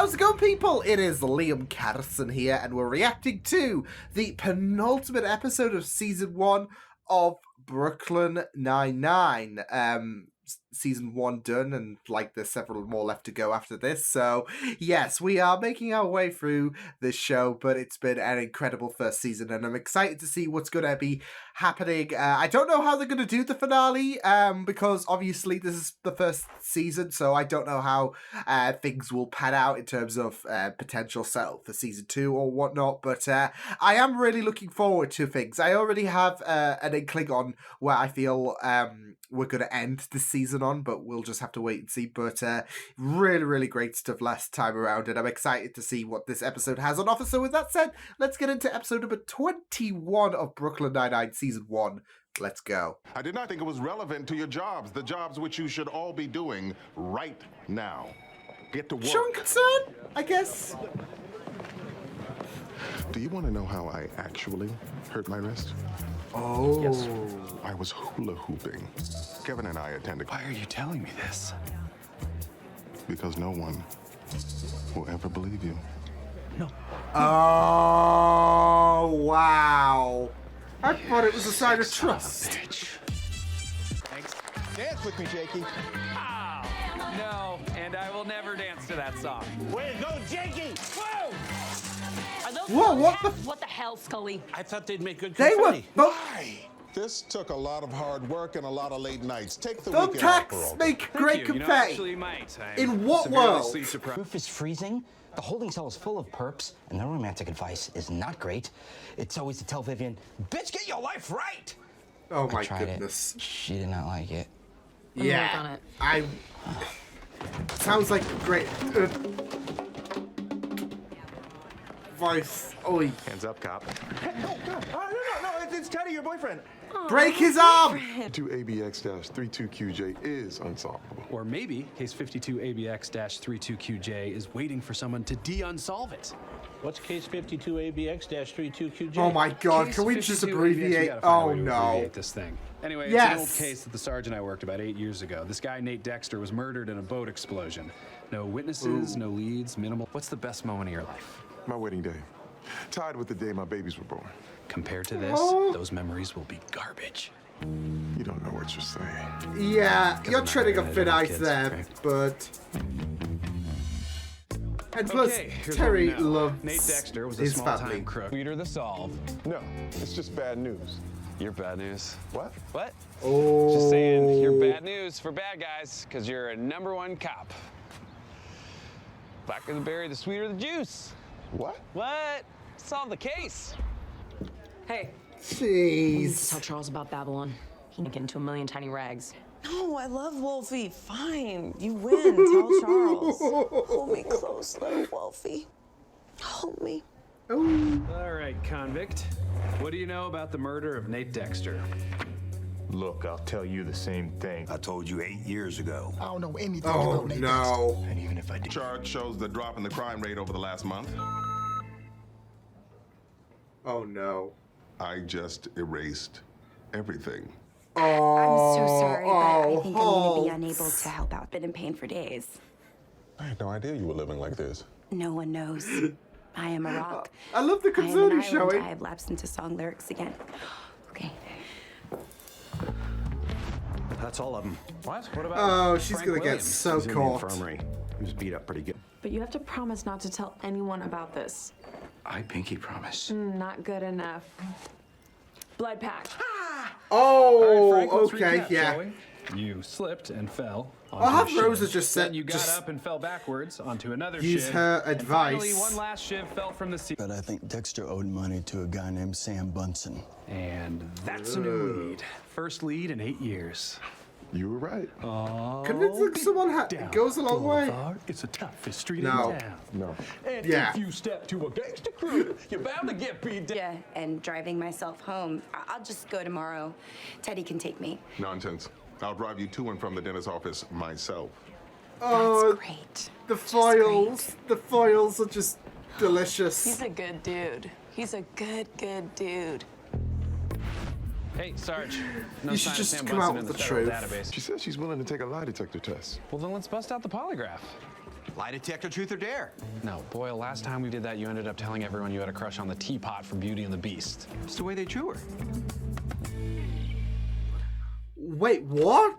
How's it going, people? It is Liam Carson here, and we're reacting to the penultimate episode of Season 1 of Brooklyn Nine-Nine. Season 1 done, and there's several more left to go after this. So yes, we are making our way through this show, but it's been an incredible first season, and I'm excited to see what's going to be happening. I don't know how they're going to do the finale, because obviously this is the first season, so I don't know how things will pan out in terms of potential setup for season 2 or whatnot, but I am really looking forward to things. I already have an inkling on where I feel we're going to end this season on, but we'll just have to wait and see. But really great stuff last time around, and I'm excited to see what this episode has on offer. So with that said, let's get into episode number 21 of Brooklyn Nine-Nine Season 1. Let's go. I did not think it was relevant to your jobs, the jobs which you should all be doing right now. Get to work. Showing concern, I guess. Do you want to know how I actually hurt my wrist? Oh. Yes. I was hula hooping. Kevin and I attended. Why are you telling me this? Because no one will ever believe you. No. Oh, wow. I thought it was a sign of trust. Thanks. Dance with me, Jakey. Oh, no, and I will never dance to that song. Way to go, Jakey! Whoa! Are those Whoa, what the? What the hell, Scully? I thought they'd make good They were confetti. both. This took a lot of hard work and a lot of late nights. Take the weekend off, Thumbtacks Earl. make great You know, confetti. actually might. In what world? Roof is freezing, the holding cell is full of perps, and the romantic advice is not great. It's always to tell Vivian, bitch, get your life right! Oh I my tried goodness. It. She did not like it. Yeah. Work on it. I. Sounds like great. Voice. Oi. Hands up, cop. No, it's Teddy, your boyfriend. Break his arm! 2ABX-32QJ is unsolvable. Or maybe case 52ABX-32QJ is waiting for someone to de-unsolve it. What's case 52ABX-32QJ? Oh my god, Case can we just 52 abbreviate? ABX, we gotta find a Oh way to no. abbreviate this thing. Anyway, it's Yes. an old case that the sergeant I worked about 8 years ago. This guy, Nate Dexter, was murdered in a boat explosion. No witnesses, no leads, minimal. What's the best moment of your life? My wedding day. Tied with the day my babies were born. Compared to this, those memories will be garbage. You don't know what you're saying. Yeah, you're I'm not treading on gonna thin have ice kids, there, right? but. And plus, Okay, here's Terry what we know. loves Nate Dexter was a his small-time family. crook. Leader the solve. No, it's just bad news. You're bad news. What? What? Oh. Just saying, you're bad news for bad guys, because you're a #1 cop. Blacker the berry, the sweeter the juice. What? What? Solve the case. Hey, we need to Jeez. tell Charles about Babylon. He can get into a million tiny rags. No, I love Wolfie. Fine, you win. Tell Charles. Hold me close, little Wolfie. Hold me. Oh. All right, convict. What do you know about the murder of Nate Dexter? Look, I'll tell you the same thing. I told you 8 years ago. I don't know anything Oh about Nate no. And even if I did, Charge shows the drop in the crime rate over the last month. Oh no. I just erased everything. Oh. I'm so sorry, but I think I'm going to be oh. unable to help out. Been in pain for days. I had no idea you were living like this. No one knows. I am a rock. I love the I am concern an he's island. showing. I have lapsed into song lyrics again. Okay. That's all of them. What? What about Oh, she's Frank gonna get Williams? so He's in the caught. infirmary. He was beat up pretty good. But you have to promise not to tell anyone about this. I pinky promise. Not good enough. Blood pack. Oh, All right, Frank, let's okay, recap, yeah. shall we? You slipped and fell. I'll onto have a shiv. Rosa just Then set- you got just up and fell backwards onto another use shiv. her And finally, advice. one last shiv fell from the ceiling. But I think Dexter owed money to a guy named Sam Bunsen. And that's a new lead. First lead in 8 years. You were right. Convincing someone goes a long way. It's the toughest street No. in town. No. And Yeah. if you step to a gangster crew, you're bound to get beat down. Yeah, and driving myself home. I'll just go tomorrow. Teddy can take me. Nonsense. I'll drive you to and from the dentist's office myself. Oh, That's great. the Just foils. great. The foils are just delicious. He's a good dude. He's a good dude. Hey, Sarge. No You should sign of just Sam come Bunsen out in with the federal truth. database. She says she's willing to take a lie detector test. Well, then let's bust out the polygraph. Lie detector, truth or dare? No, Boyle, last time we did that, you ended up telling everyone you had a crush on the teapot from Beauty and the Beast. It's the way they drew her. Wait, what?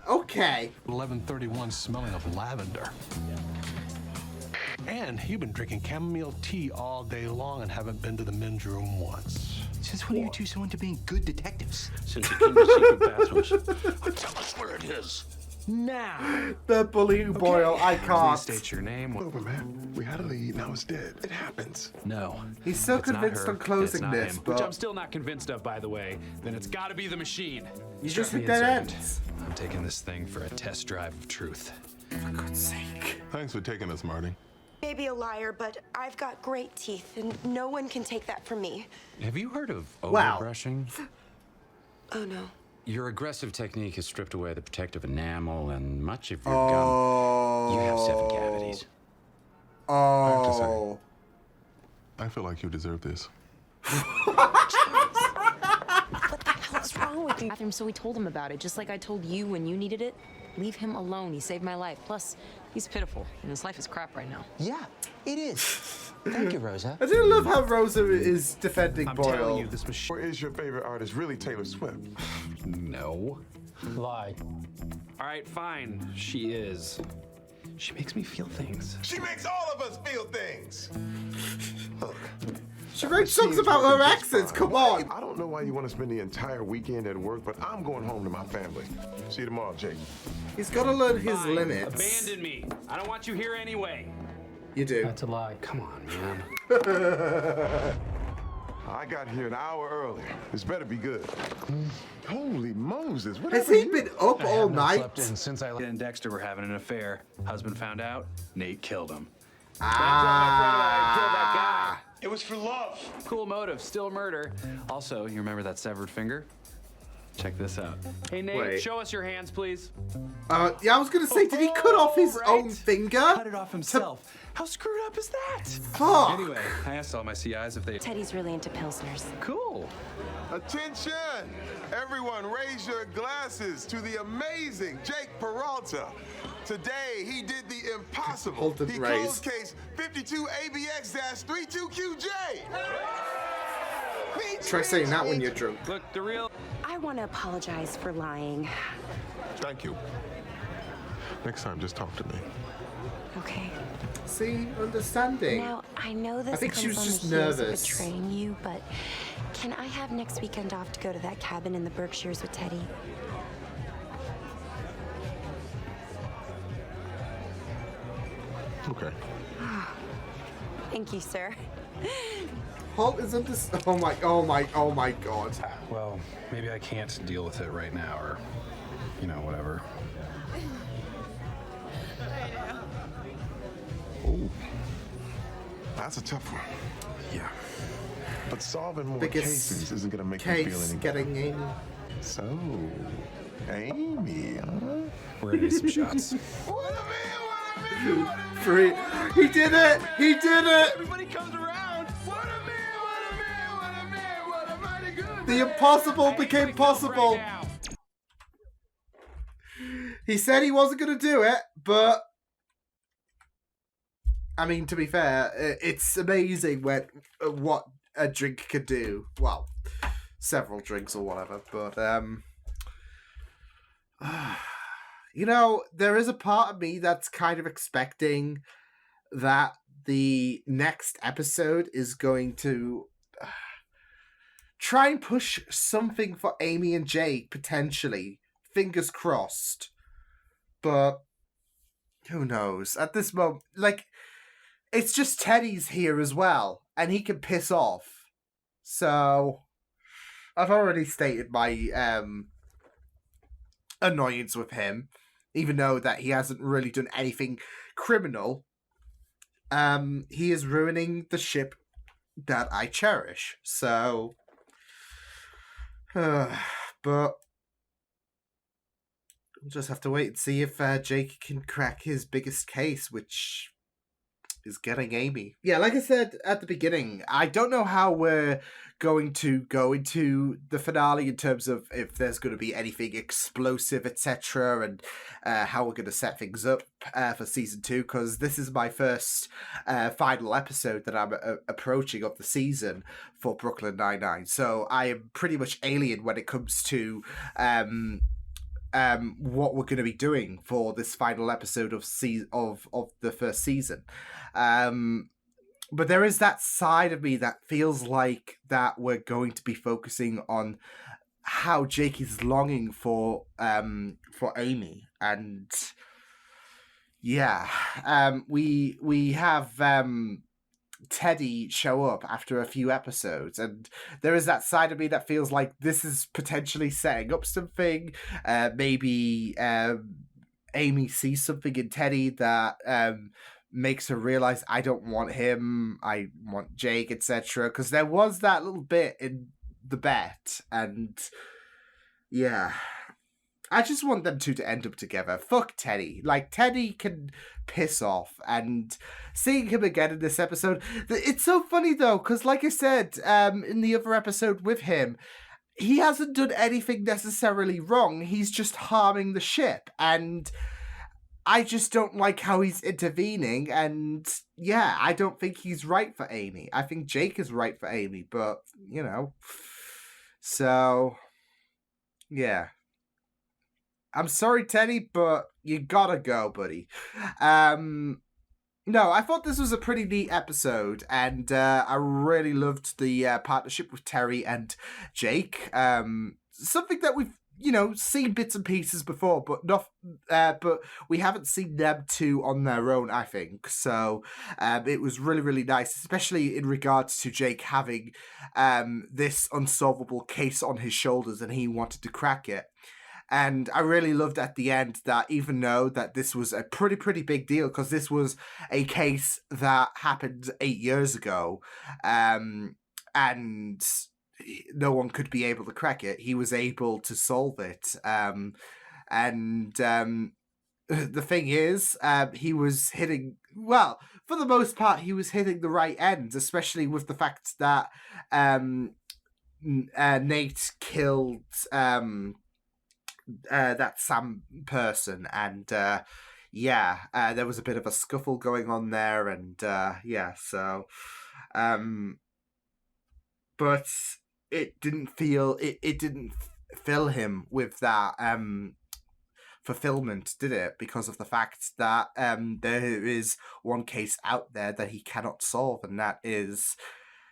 Okay. 11:31 smelling of lavender. And you've been drinking chamomile tea all day long and haven't been to the men's room once. Since when are you two so into being good detectives? Since you came to secret bathrooms. Tell us where it is. Now. The bullying Boyle, I Please can't. state your name. Over, man. We had a lead, now it's dead. It happens. No. He's so it's not convinced her, on closing it's not this, him, but which I'm still not convinced of, by the way. Then it's got to be the machine. you Strap just me hit in, dead Sergeant. ends. I'm taking this thing for a test drive of truth. For God's sake. Thanks for taking us, Marty. Maybe a liar, but I've got great teeth, and no one can take that from me. Have you heard of Wow. overbrushing? Oh, no. Your aggressive technique has stripped away the protective enamel and much of your Oh. gum. You have 7 cavities. Oh. I feel like you deserve this. What's wrong with you? Bathroom, so we told him about it, just like I told you when you needed it. Leave him alone. He saved my life. Plus, he's pitiful, and his life is crap right now. Yeah, it is. Thank you, Rosa. I do love how Rosa is defending I'm Boyle. telling you, this machine. Or is your favorite artist really Taylor Swift? No. Lie. All right, fine. She is. She makes me feel things. She makes all of us feel things. Look. She wrote songs about her accents, come on. I don't know why you want to spend the entire weekend at work, but I'm going home to my family. See you tomorrow, Jake. He's got to learn his Fine. limits. Abandon me. I don't want you here anyway. You do. That's a lie. Come on, man. I got here an hour early. This better be good. Holy Moses, what Has happened he to you? been up I all have not night? slept in since I and Dexter were having an affair. Husband found out. Nate killed him. Ah. It was for love. Cool motive, still murder. Also, you remember that severed finger? Check this out. Hey, Nate, Wait. show us your hands, please. Yeah, I was going to say, did he cut off his Right? own finger? Cut it off himself. How screwed up is that? Fuck. Anyway, I asked all my CIs if they... Teddy's really into Pilsners. Cool. Attention! Everyone raise your glasses to the amazing Jake Peralta. Today, he did the impossible. Hold it He raised. closed case 52ABX-32QJ. Try saying that when you're drunk. Look, the real... I want to apologize for lying. Thank you. Next time, just talk to me. Okay. See, understanding. Now, I know this think comes she was on just the heels nervous. of betraying you, but can I have next weekend off to go to that cabin in the Berkshires with Teddy? Okay. Thank you, sir. Holt is under. Oh my god. Well, maybe I can't deal with it right now, or, you know, whatever. Oh. That's a tough one. Yeah. But solving more Biggest cases isn't going to make you feel Case any getting Amy. So, Amy, huh? We're gonna need some shots. Free. He did it! He did it! Everybody comes around. What a man, what a man, what a man, what a mighty good The impossible became possible. Right now. He said he wasn't going to do it, but I mean, to be fair, it's amazing what a drink could do. Well, several drinks or whatever, but you know, there is a part of me that's kind of expecting that the next episode is going to try and push something for Amy and Jake, potentially. Fingers crossed. But who knows? At this moment, like, it's just Teddy's here as well, and he can piss off. So, I've already stated my annoyance with him, even though that he hasn't really done anything criminal. He is ruining the ship that I cherish. So, but we'll just have to wait and see if Jake can crack his biggest case, which is getting Amy. Yeah, like I said at the beginning, I don't know how we're going to go into the finale in terms of if there's going to be anything explosive, etc., and how we're going to set things up for season 2, because this is my first final episode that I'm approaching of the season for Brooklyn Nine-Nine. So I am pretty much alien when it comes to what we're going to be doing for this final episode of the first season. But there is that side of me that feels like that we're going to be focusing on how Jake is longing for Amy, and yeah, we have Teddy show up after a few episodes, and there is that side of me that feels like this is potentially setting up something. Maybe Amy sees something in Teddy that makes her realize, I don't want him, I want Jake, etc. Because there was that little bit in the bet, and yeah, I just want them two to end up together. Fuck Teddy. Like, Teddy can piss off, and seeing him again in this episode, it's so funny though, because like I said in the other episode with him, he hasn't done anything necessarily wrong, he's just harming the ship, and I just don't like how he's intervening, and yeah, I don't think he's right for Amy. I think Jake is right for Amy, but, you know. So, yeah. I'm sorry, Teddy, but you gotta go, buddy. No, I thought this was a pretty neat episode, and I really loved the partnership with Terry and Jake. Something that we've seen bits and pieces before, but but we haven't seen them two on their own, I think. So it was really, really nice, especially in regards to Jake having this unsolvable case on his shoulders, and he wanted to crack it. And I really loved at the end that even though that this was a pretty big deal, because this was a case that happened 8 years ago, and no one could be able to crack it, he was able to solve it. The thing is, he was hitting, well, for the most part, he was hitting the right ends, especially with the fact that Nate killed that Sam person, and there was a bit of a scuffle going on there, and but it didn't fill him with that fulfillment, did it? Because of the fact that there is one case out there that he cannot solve, and that is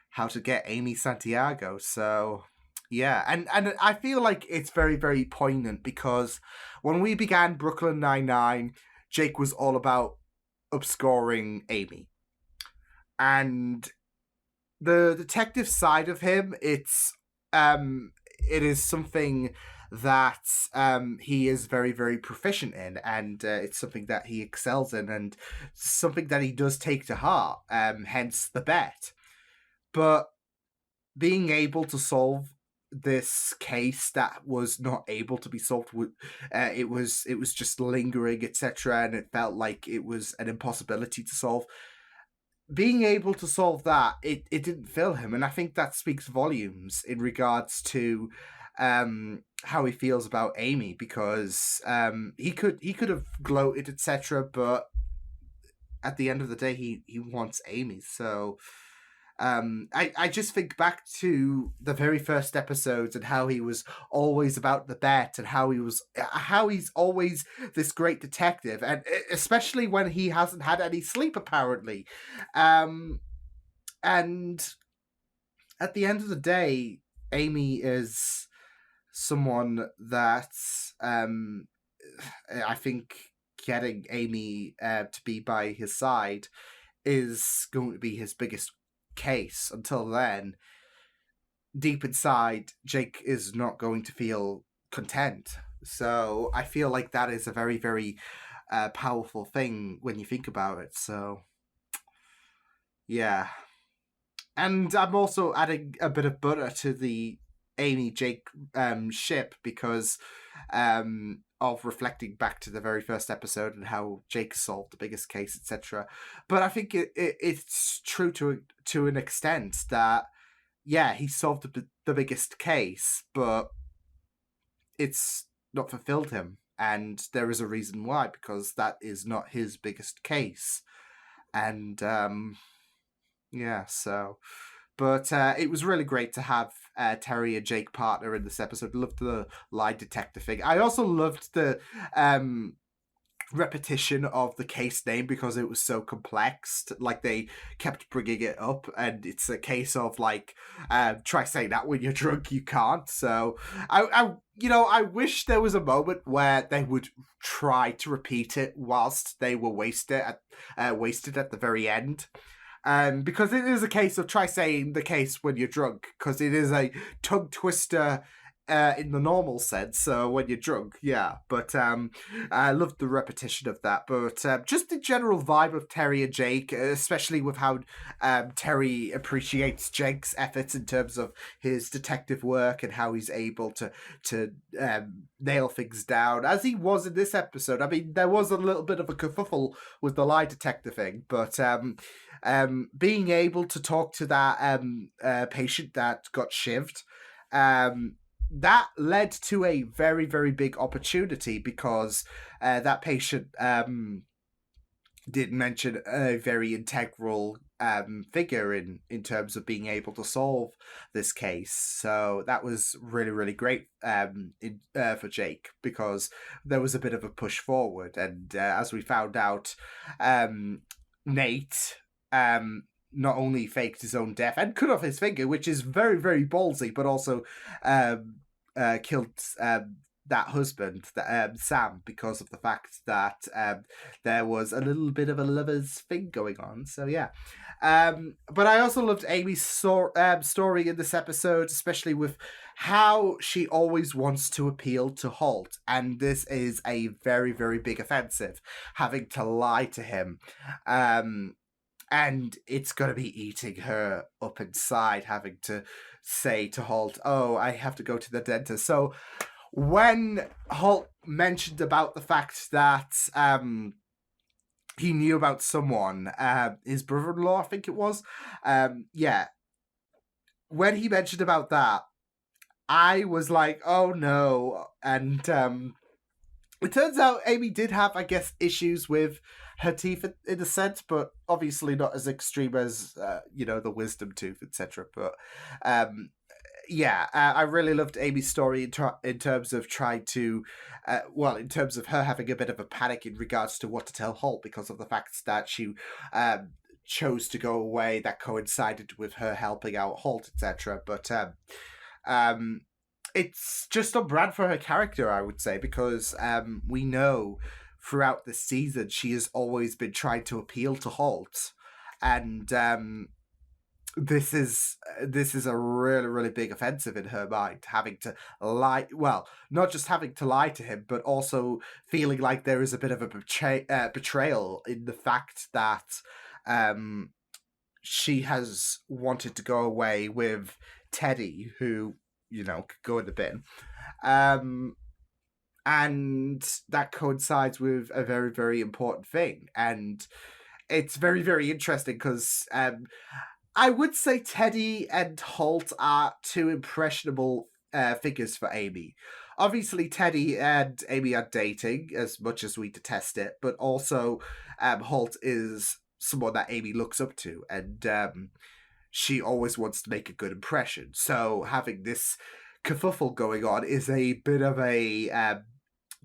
how to get Amy Santiago. So yeah, and I feel like it's very, very poignant, because when we began Brooklyn Nine-Nine, Jake was all about obscuring Amy. And the detective side of him, it is something that he is very, very proficient in, and it's something that he excels in, and something that he does take to heart, hence the bet. But being able to solve this case that was not able to be solved, it was just lingering, etc., and it felt like it was an impossibility to solve. Being able to solve that, it didn't fill him, and I think that speaks volumes in regards to how he feels about Amy, because he could have gloated, etc., but at the end of the day, he wants Amy. So I just think back to the very first episodes, and how he was always about the bet, and how he's always this great detective, and especially when he hasn't had any sleep, apparently. And at the end of the day, Amy is someone that I think getting Amy to be by his side is going to be his biggest case. Until then, deep inside, Jake is not going to feel content. So I feel like that is a very, very powerful thing when you think about it. So yeah, and I'm also adding a bit of butter to the Amy Jake ship, because of reflecting back to the very first episode and how Jake solved the biggest case, etc. But I think it's true to an extent that, yeah, he solved the biggest case, but it's not fulfilled him. And there is a reason why, because that is not his biggest case. And yeah, so... But it was really great to have Terry and Jake partner in this episode. Loved the lie detector thing. I also loved the repetition of the case name because it was so complex. Like, they kept bringing it up, and it's a case of like, try saying that when you're drunk, you can't. So I wish there was a moment where they would try to repeat it whilst they were wasted at the very end. Because it is a case of try saying the case when you're drunk, because it is a tongue twister in the normal sense. So when you're drunk, yeah. But I loved the repetition of that. But just the general vibe of Terry and Jake, especially with how Terry appreciates Jake's efforts in terms of his detective work and how he's able to nail things down, as he was in this episode. I mean, there was a little bit of a kerfuffle with the lie detector thing, but being able to talk to that patient that got shivved, that led to a very, very big opportunity, because that patient did mention a very integral figure in terms of being able to solve this case. So that was really, really great for Jake, because there was a bit of a push forward. And as we found out, Nate not only faked his own death and cut off his finger, which is very, very ballsy, but also killed that husband, Sam, because of the fact that there was a little bit of a lover's thing going on. So yeah. But I also loved Amy's story in this episode, especially with how she always wants to appeal to Holt. And this is a very, very big offensive, having to lie to him. And it's going to be eating her up inside, having to say to Holt, oh, I have to go to the dentist. So when Holt mentioned about the fact that he knew about someone, his brother-in-law, I think it was, yeah, when he mentioned about that, I was like, oh no. And it turns out Amy did have, I guess, issues with her teeth in a sense, but obviously not as extreme as, the wisdom tooth, etc. But yeah, I really loved Amy's story in terms of trying to, in terms of her having a bit of a panic in regards to what to tell Holt, because of the fact that she chose to go away that coincided with her helping out Holt, etc. But it's just on brand for her character, I would say, because we know throughout the season she has always been trying to appeal to Holt, and this is a really, really big offensive in her mind, having to lie. Well, not just having to lie to him, but also feeling like there is a bit of a betrayal in the fact that she has wanted to go away with Teddy, who, could go in the bin. And that coincides with a very, very important thing. And it's very, very interesting because I would say Teddy and Holt are two impressionable figures for Amy. Obviously, Teddy and Amy are dating, as much as we detest it, but also Holt is someone that Amy looks up to, and she always wants to make a good impression. So having this kerfuffle going on is a bit of a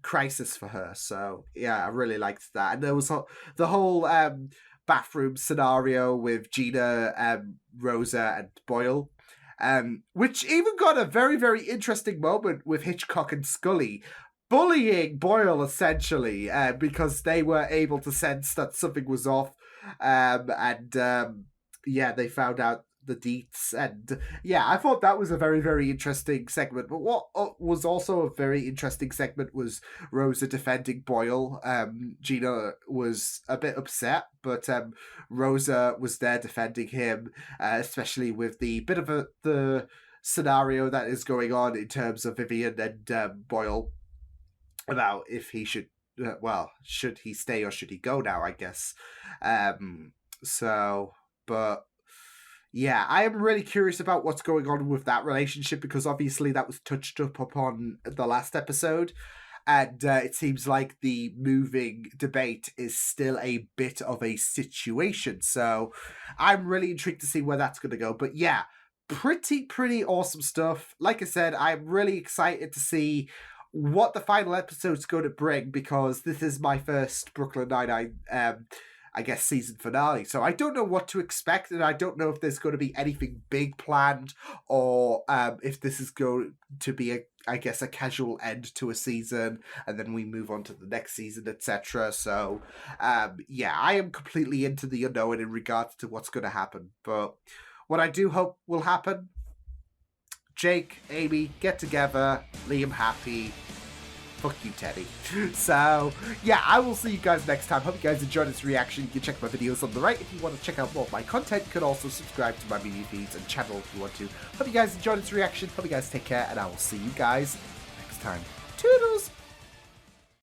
crisis for her. So yeah, I really liked that. And there was the whole bathroom scenario with Gina, Rosa, and Boyle, which even got a very, very interesting moment with Hitchcock and Scully bullying Boyle, essentially, because they were able to sense that something was off, and they found out the deets, and yeah, I thought that was a very, very interesting segment. But what was also a very interesting segment was Rosa defending Boyle. Gina was a bit upset, but Rosa was there defending him, especially with the bit of the scenario that is going on in terms of Vivian and Boyle. about if he should, should he stay or should he go now, I guess. But yeah, I am really curious about what's going on with that relationship, because obviously that was touched upon the last episode. And it seems like the moving debate is still a bit of a situation. So I'm really intrigued to see where that's going to go. But yeah, pretty awesome stuff. Like I said, I'm really excited to see what the final episode's going to bring, because this is my first Brooklyn Nine-Nine, I guess, season finale. So I don't know what to expect, and I don't know if there's going to be anything big planned, or if this is going to be a casual end to a season, and then we move on to the next season, etc. So, yeah, I am completely into the unknown in regards to what's going to happen. But what I do hope will happen, Jake, Amy, get together, Liam happy. Fuck you, Teddy. So, yeah, I will see you guys next time. Hope you guys enjoyed this reaction. You can check my videos on the right if you want to check out more of my content. You can also subscribe to my media feeds and channel if you want to. Hope you guys enjoyed this reaction. Hope you guys take care, and I will see you guys next time.